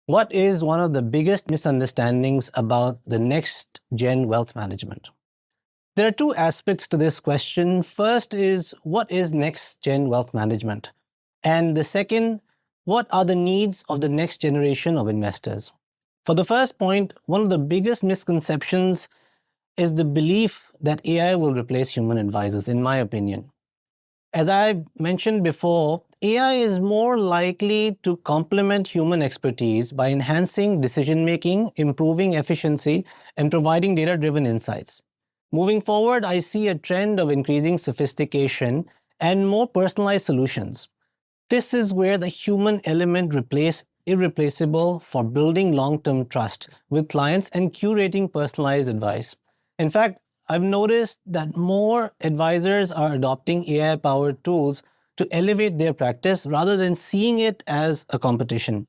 What is one of the biggest misunderstandings about the next gen wealth management? There are two aspects to this question. First is, what is next gen wealth management? And the second, what are the needs of the next generation of investors? For the first point, one of the biggest misconceptions is the belief that AI will replace human advisors, in my opinion. As I mentioned before, AI is more likely to complement human expertise by enhancing decision making, improving efficiency, and providing data driven insights. Moving forward, I see a trend of increasing sophistication and more personalized solutions. This is where the human element replaces irreplaceable for building long-term trust with clients and curating personalized advice. In fact, I've noticed that more advisors are adopting AI-powered tools to elevate their practice rather than seeing it as a competition.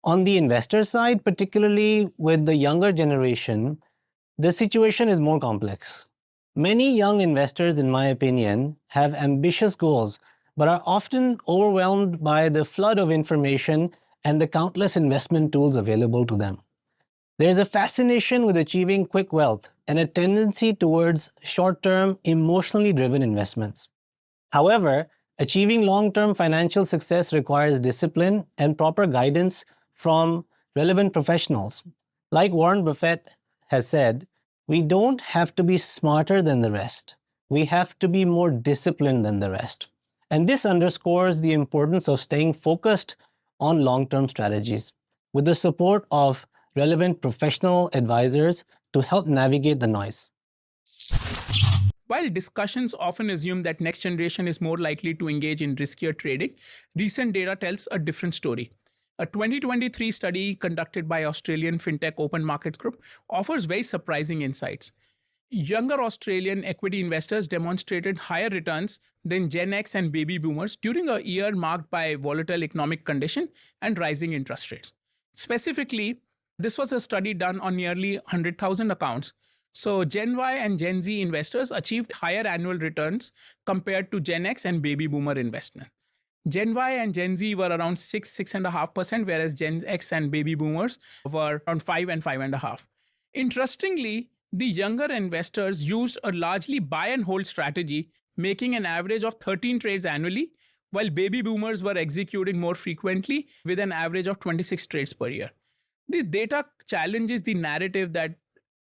On the investor side, particularly with the younger generation, the situation is more complex. Many young investors, in my opinion, have ambitious goals, but are often overwhelmed by the flood of information and the countless investment tools available to them. There's a fascination with achieving quick wealth and a tendency towards short term, emotionally driven investments. However, achieving long term financial success requires discipline and proper guidance from relevant professionals. Like Warren Buffett has said, we don't have to be smarter than the rest. We have to be more disciplined than the rest. And this underscores the importance of staying focused on long term strategies with the support of relevant professional advisors to help navigate the noise. While discussions often assume that next generation is more likely to engage in riskier trading, recent data tells a different story. A 2023 study conducted by Australian fintech Open Market Group offers very surprising insights. Younger Australian equity investors demonstrated higher returns than Gen X and baby boomers during a year marked by volatile economic condition and rising interest rates. Specifically, this was a study done on nearly 100,000 accounts. So, Gen Y and Gen Z investors achieved higher annual returns compared to Gen X and baby boomer investment. Gen Y and Gen Z were around 6.5%, whereas Gen X and baby boomers were around 5 and 5.5%. Interestingly, the younger investors used a largely buy and hold strategy, making an average of 13 trades annually, while baby boomers were executing more frequently with an average of 26 trades per year. This data challenges the narrative that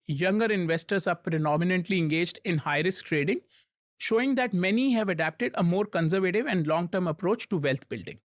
younger investors are predominantly engaged in high risk trading, showing that many have adapted a more conservative and long term approach to wealth building.